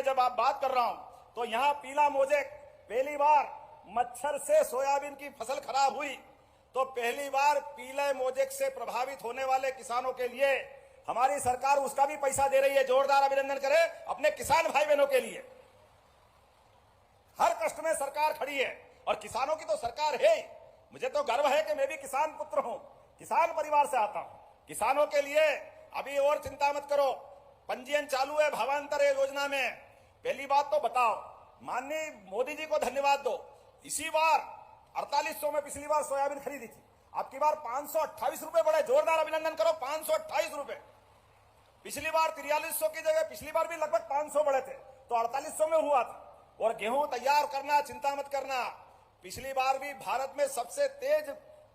जब आप बात कर रहा हूं तो यहां पीला मोजेक पहली बार मच्छर से सोयाबीन की फसल खराब हुई तो पहली बार पीले मोजेक से प्रभावित होने वाले किसानों के लिए हमारी सरकार उसका भी पैसा दे रही है। जोरदार अभिनंदन करें अपने किसान भाई बहनों के लिए। हर कष्ट में सरकार खड़ी है और किसानों की तो सरकार है ही। मुझे तो गर्व है कि मैं भी किसान पुत्र हूं, किसान परिवार से आता हूं। किसानों के लिए अभी और चिंता मत करो, पंजीयन चालू है भावांतर योजना में। पहली बात तो बताओ, माननीय मोदी जी को धन्यवाद दो। इसी बार 4800 में पिछली बार सोयाबीन खरीदी थी, आपकी बार 528 रुपए बढ़े। जोरदार अभिनंदन करो, 528 रुपए। पिछली बार 4300 की जगह पिछली बार भी लगभग 500 बढ़े थे, तो 4800 में हुआ था। और गेहूं तैयार करना, चिंता मत करना, पिछली बार भी भारत में सबसे तेज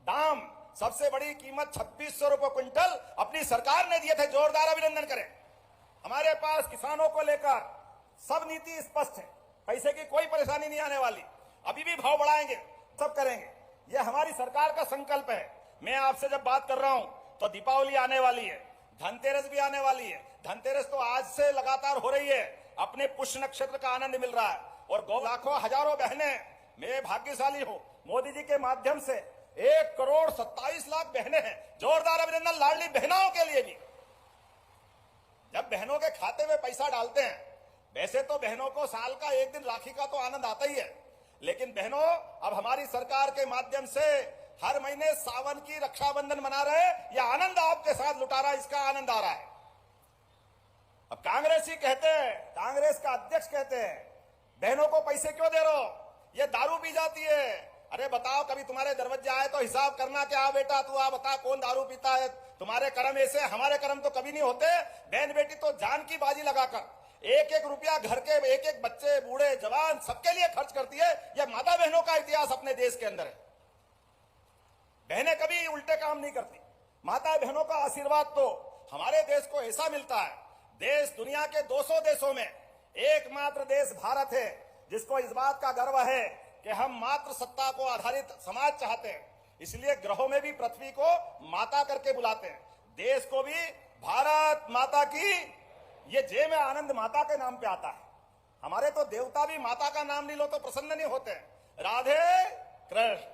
दाम, सबसे बड़ी कीमत 2600 रुपए क्विंटल अपनी सरकार ने दिए थे। जोरदार अभिनंदन करें। हमारे पास किसानों को लेकर सब नीति स्पष्ट है, पैसे की कोई परेशानी नहीं आने वाली। अभी भी भाव बढ़ाएंगे, सब करेंगे, यह हमारी सरकार का संकल्प है। मैं आपसे जब बात कर रहा हूं तो दीपावली आने वाली है, धनतेरस भी आने वाली है। धनतेरस तो आज से लगातार हो रही है, अपने पुष्य नक्षत्र का आनंद मिल रहा है। और लाखों हजारों बहनें, मैं भाग्यशाली हूं, मोदी जी के माध्यम से 1,27,00,000 बहनें हैं। जोरदार अभिनंदन लाडली बहनों के लिए भी। जब बहनों के खाते में पैसा डालते हैं, वैसे तो बहनों को साल का एक दिन राखी का तो आनंद आता ही है, लेकिन बहनों अब हमारी सरकार के माध्यम से हर महीने सावन की रक्षाबंधन मना रहे, यह आनंद आपके साथ लुटा रहा है, इसका आनंद आ रहा है। अब कांग्रेसी कहते हैं, कांग्रेस का अध्यक्ष कहते हैं, बहनों को पैसे क्यों दे रहे हो, ये दारू पी जाती है। अरे बताओ, कभी तुम्हारे दरवाजे आए तो हिसाब करना कि हाँ बेटा तू आ बता कौन दारू पीता है। तुम्हारे कर्म ऐसे, हमारे कर्म तो कभी नहीं होते। बहन बेटी तो जान की बाजी लगाकर एक एक रुपया घर के एक एक बच्चे, बूढ़े, जवान सबके लिए खर्च करती है। यह माता बहनों का इतिहास अपने देश के अंदर है। बहनें कभी उल्टे काम नहीं करती। माता बहनों का आशीर्वाद तो हमारे देश को ऐसा मिलता है। देश दुनिया के 200 देशों में एकमात्र देश भारत है जिसको इस बात का गर्व है कि हम मातृ सत्ता को आधारित समाज चाहते हैं। इसलिए ग्रहों में भी पृथ्वी को माता करके बुलाते हैं। देश को भी भारत माता की, ये जय में आनंद माता के नाम पे आता है। हमारे तो देवता भी माता का नाम नहीं लो तो प्रसन्न नहीं होते। राधे कृष्ण,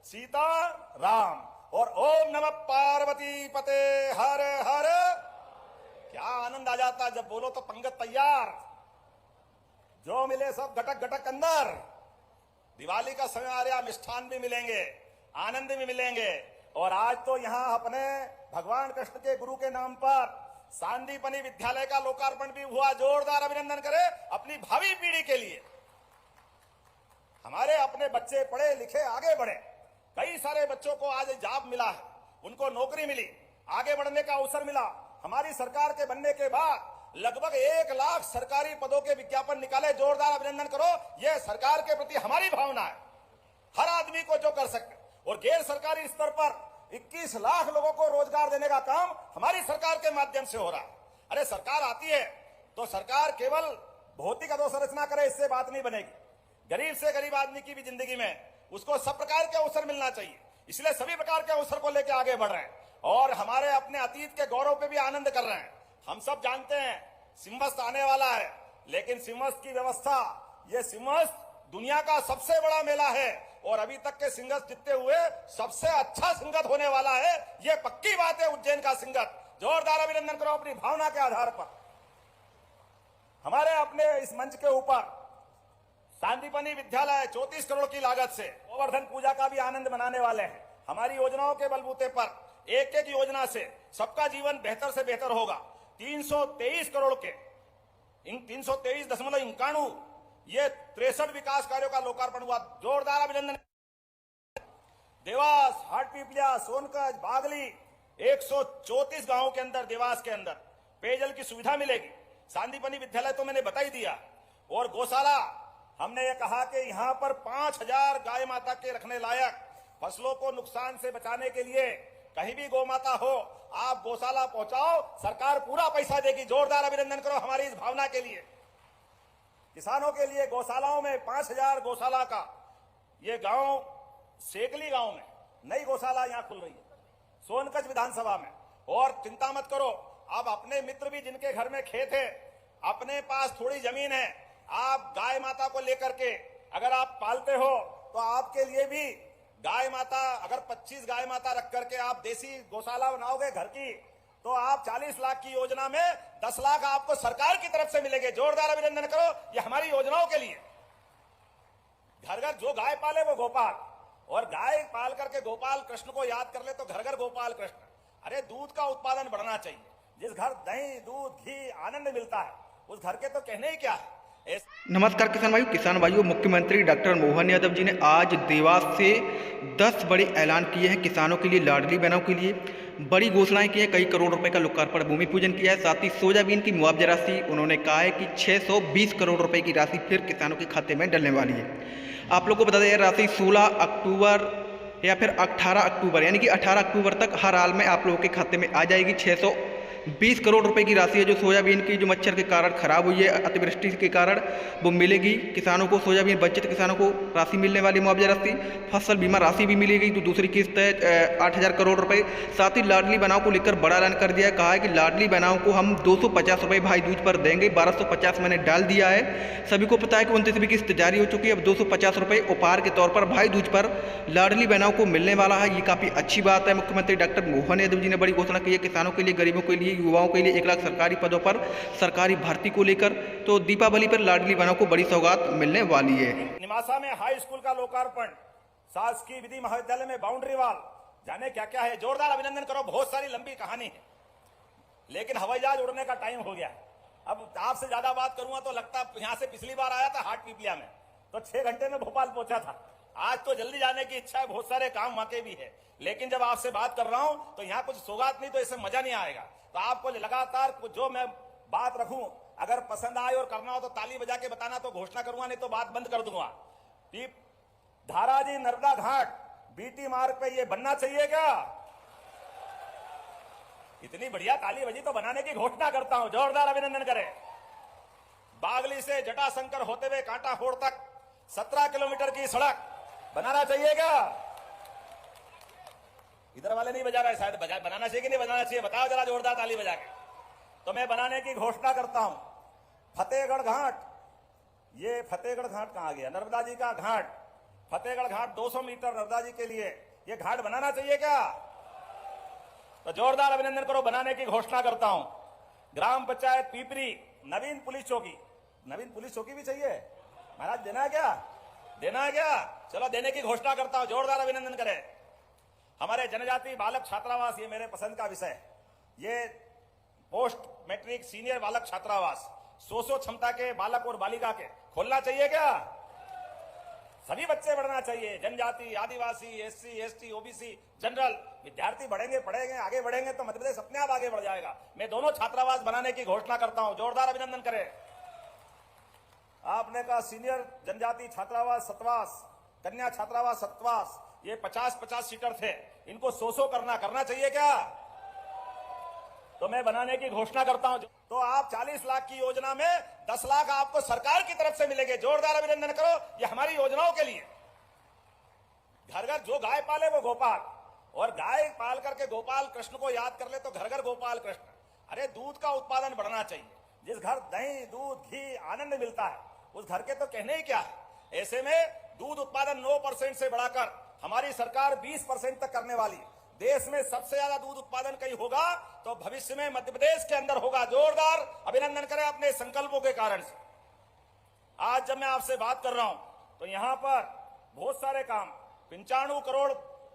सीता राम और ओम नमः पार्वती पते हर हर। क्या आनंद आ जाता है जब बोलो तो पंगत तैयार, जो मिले सब घटक घटक अंदर। दिवाली का समय आ रहा, मिष्ठान भी मिलेंगे, आनंद भी मिलेंगे। और आज तो यहां अपने भगवान कृष्ण के गुरु के नाम पर सांदीपनी विद्यालय का लोकार्पण भी हुआ। जोरदार अभिनंदन करें अपनी भावी पीढ़ी के लिए। हमारे अपने बच्चे पढ़े लिखे आगे बढ़े। कई सारे बच्चों को आज जॉब मिला है, उनको नौकरी मिली, आगे बढ़ने का अवसर मिला। हमारी सरकार के बनने के बाद लगभग 1 लाख सरकारी पदों के विज्ञापन निकाले। जोरदार अभिनंदन करो, यह सरकार के प्रति हमारी भावना है। हर आदमी को जो कर सकते, और गैर सरकारी स्तर पर 21 लाख लोगों को रोजगार देने का काम हमारी सरकार के माध्यम से हो रहा है। अरे सरकार आती है तो सरकार केवल भौतिक अधोसंरचना करे, इससे बात नहीं बनेगी। गरीब से गरीब आदमी की भी जिंदगी में उसको सब प्रकार के अवसर मिलना चाहिए। इसलिए सभी प्रकार के अवसर को लेकर आगे बढ़ रहे हैं और हमारे अपने अतीत के गौरव पे भी आनंद कर रहे हैं। हम सब जानते हैं सिंहस्थ आने वाला है, लेकिन सिंहस्थ की व्यवस्था, ये सिंहस्थ दुनिया का सबसे बड़ा मेला है और अभी तक के सिंहस्थ जितने हुए सबसे अच्छा सिंहस्थ होने वाला है। ये पक्की बात है उज्जैन का सिंहस्थ। जोरदार अभिनंदन करो अपनी भावना के आधार पर। हमारे अपने इस मंच के ऊपर सांदीपनी विद्यालय 34 करोड़ की लागत से गोवर्धन पूजा का भी आनंद मनाने वाले हैं। हमारी योजनाओं के बलबूते पर एक एक योजना से सबका जीवन बेहतर से बेहतर होगा। 323 करोड़ के 323.91 ये 63 विकास कार्यों का लोकार्पण हुआ। जोरदार अभिनंदन। देवास, हाटपिपलिया, सोनकच, बागली 134 गांवों के अंदर, देवास के अंदर पेयजल की सुविधा मिलेगी। सांदीपनी विद्यालय तो मैंने बता ही दिया। और गौशाला, हमने ये कहा कि यहां पर 5000 गाय माता के रखने लायक, फसलों को नुकसान से बचाने के लिए कहीं भी गौ माता हो, आप गौशाला पहुंचाओ, सरकार पूरा पैसा देगी। जोरदार अभिनंदन करो हमारी इस भावना के लिए। किसानों के लिए गौशालाओं में 5000 गौशाला का, ये गांव सेकली गांव में नई गौशाला यहां खुल रही है, सोनकच विधानसभा में। और चिंता मत करो, अब अपने मित्र भी जिनके घर में खेत है, अपने पास थोड़ी जमीन है, आप गाय माता को लेकर के अगर आप पालते हो तो आपके लिए भी गाय माता, अगर 25 गाय माता रख करके आप देसी गौशाला बनाओगे घर की, तो आप 40 लाख की योजना में 10 लाख आपको सरकार की तरफ से मिलेंगे। जोरदार अभिनंदन करो, ये हमारी योजनाओं के लिए। घर घर जो गाय पाले वो गोपाल, और गाय पाल करके गोपाल कृष्ण को याद कर ले तो घर घर गोपाल कृष्ण। अरे दूध का उत्पादन बढ़ना चाहिए। जिस घर दही दूध घी आनंद मिलता है उस घर के तो कहने ही क्या है। नमस्कार किसान भाइयों, मुख्यमंत्री डॉक्टर मोहन यादव जी ने आज देवास से 10 बड़े ऐलान किए हैं। किसानों के लिए लाडली बहनों के लिए बड़ी घोषणाएं की हैं। कई करोड़ रुपए का लोकार्पण भूमि पूजन किया है। साथ ही सोयाबीन की मुआवजा राशि उन्होंने कहा है कि 620 करोड़ रुपए की राशि फिर किसानों के खाते में डलने वाली है। आप लोग को बता दें, यह राशि 16 अक्टूबर या फिर 18 अक्टूबर यानी कि 18 अक्टूबर तक हर हाल में आप लोगों के खाते में आ जाएगी। 620 करोड़ रुपए की राशि है जो सोयाबीन की जो मच्छर के कारण खराब हुई है, अतिवृष्टि के कारण, वो मिलेगी किसानों को। सोयाबीन वंचित किसानों को राशि मिलने वाली मुआवजा राशि, फसल बीमा राशि भी मिलेगी जो दूसरी किस्त है 8000 करोड़ रुपए। साथ ही लाडली बनाओ को लेकर बड़ा ऐलान कर दिया है। कहा है कि लाडली बनाओ को हम 250 रुपये भाई दूज पर देंगे। 1250 मैंने डाल दिया है। सभी को पता है कि 29वीं किस्त जारी हो चुकी है। अब 250 रुपये उपहार के तौर पर भाई दूज पर लाडली बनाओ को मिलने वाला है। ये काफ़ी अच्छी बात है। मुख्यमंत्री डॉक्टर मोहन यादव जी ने बड़ी घोषणा की है किसानों के लिए, गरीबों के लिए, युवाओं के लिए 1 लाख सरकारी पदों पर सरकारी भर्ती को लेकर। तो दीपावली पर लाडली बहनों को बड़ी सौगात मिलने वाली है। निमासा में हाई स्कूल का लोकार्पण, शासकीय विधि महाविद्यालय में बाउंड्री वॉल, जाने क्या क्या है। जोरदार अभिनंदन करो। बहुत सारी लंबी कहानी है, लेकिन हवाई जहाज उड़ने का टाइम हो गया। अब आपसे ज्यादा बात करूंगा तो लगता, यहां से पिछली बार आया था हाट पीपलिया में तो 6 घंटे में भोपाल पहुंचा था। आज तो जल्दी जाने की इच्छा है, बहुत सारे काम वाकई भी है, लेकिन जब आपसे बात कर रहा हूं तो यहां कुछ सौगात नहीं तो इससे मजा नहीं आएगा। तो आपको लगातार जो मैं बात रखूं, अगर पसंद आए और करना हो तो ताली बजा के बताना, तो घोषणा करूंगा, नहीं तो बात बंद कर दूंगा। धाराजी नर्मदा घाट बीटी मार्ग पे ये बनना चाहिए क्या? इतनी बढ़िया ताली बजी तो बनाने की घोषणा करता हूं। जोरदार अभिनंदन करें। बागली से जटाशंकर होते हुए कांटाफोड़ तक 17 किलोमीटर की सड़क बनाना चाहिए क्या? इधर वाले नहीं बजा रहे, शायद बनाना चाहिए कि नहीं बनाना चाहिए, बताओ जरा जोरदार ताली बजा के। तो मैं बनाने की घोषणा करता हूं। फतेहगढ़ घाट, ये फतेहगढ़ घाट कहां गया? नर्मदा जी का घाट, फतेहगढ़ घाट 200 मीटर नर्मदा जी के लिए ये घाट बनाना चाहिए क्या? तो जोरदार अभिनंदन करो, बनाने की घोषणा करता हूं। ग्राम पंचायत पीपरी नवीन पुलिस चौकी, नवीन पुलिस चौकी भी चाहिए महाराज, देना है क्या? देना है क्या? चलो देने की घोषणा करता हूं। जोरदार अभिनंदन करें। हमारे जनजाति बालक छात्रावास, ये मेरे पसंद का विषय, ये पोस्ट मैट्रिक सीनियर बालक छात्रावास 100 क्षमता के बालक और बालिका के खोलना चाहिए क्या? सभी बच्चे बढ़ना चाहिए। जनजाति, आदिवासी, एससी, एसटी, ओबीसी, जनरल विद्यार्थी बढ़ेंगे, पढ़ेंगे, आगे बढ़ेंगे तो मध्य प्रदेश अपने आप आगे बढ़ जाएगा। मैं दोनों छात्रावास बनाने की घोषणा करता हूं। जोरदार अभिनंदन करें। आपने कहा सीनियर जनजाति छात्रावास सतवास, कन्या छात्रावास सतवास, ये 50-50 सीटर थे, इनको 100 करना चाहिए क्या? तो मैं बनाने की घोषणा करता हूं। तो आप 40 लाख की योजना में 10 लाख आपको सरकार की तरफ से मिलेंगे। जोरदार अभिनंदन करो, ये हमारी योजनाओं के लिए। घर घर जो गाय पाले वो गोपाल, और गाय पाल करके गोपाल कृष्ण को याद कर ले तो घर घर गोपाल कृष्ण। अरे दूध का उत्पादन बढ़ना चाहिए। जिस घर दही दूध घी आनंद मिलता है उस घर के तो कहने ही क्या है। ऐसे में दूध उत्पादन 9% से बढ़ाकर हमारी सरकार 20% तक करने वाली है। देश में सबसे ज्यादा दूध उत्पादन कहीं होगा तो भविष्य में मध्य प्रदेश के अंदर होगा। जोरदार अभिनंदन करें अपने संकल्पों के कारण से। आज जब मैं आपसे बात कर रहा हूं तो यहां पर बहुत सारे काम, 95 करोड़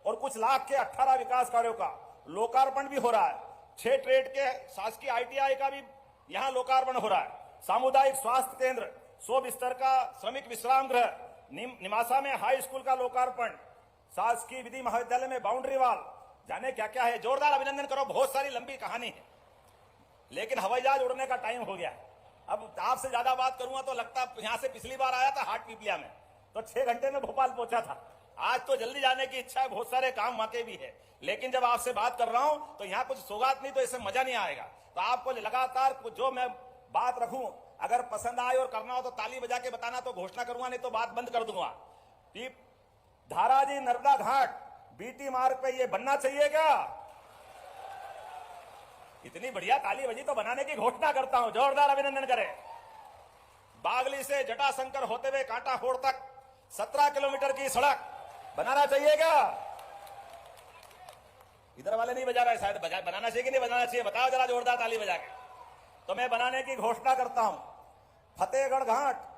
और कुछ लाख के 18 विकास कार्यों का लोकार्पण भी हो रहा है। 6 ट्रेड के शासकीय ITI का भी यहां लोकार्पण हो रहा है। सामुदायिक स्वास्थ्य केंद्र, 100 बिस्तर का श्रमिक विश्राम गृह, निमासा में हाई स्कूल का लोकार्पण, शासकीय विधि महाविद्यालय में बाउंड्री वॉल, जाने क्या क्या है। जोरदार अभिनंदन करो। बहुत सारी लंबी कहानी है, लेकिन हवाई जहाज उड़ने का टाइम हो गया। अब आपसे ज्यादा बात करूंगा तो लगता, यहां से पिछली बार आया था हाट पीपलिया में तो 6 घंटे में भोपाल पहुंचा था। आज तो जल्दी जाने की इच्छा है, बहुत सारे काम वाकई भी है, लेकिन जब आपसे बात कर रहा हूं तो यहां कुछ सौगात नहीं तो इससे मजा नहीं आएगा। तो आपको लगातार जो मैं बात रखूं, अगर पसंद आए और करना हो तो ताली बजा के बताना, तो घोषणा करूंगा, नहीं तो बात बंद कर दूंगा। धाराजी नर्मदा घाट बीटी मार्ग पे ये बनना चाहिए क्या? इतनी बढ़िया ताली बजी तो बनाने की घोषणा करता हूं। जोरदार अभिनंदन करें। बागली से जटाशंकर होते हुए कांटाफोड़ तक 17 किलोमीटर की सड़क बनाना चाहिए क्या? इधर वाले नहीं बजा रहे, शायद बनाना चाहिए कि नहीं बनाना चाहिए? बताओ जरा जोरदार ताली बजा के। तो मैं बनाने की घोषणा करता हूं। फतेहगढ़ घाट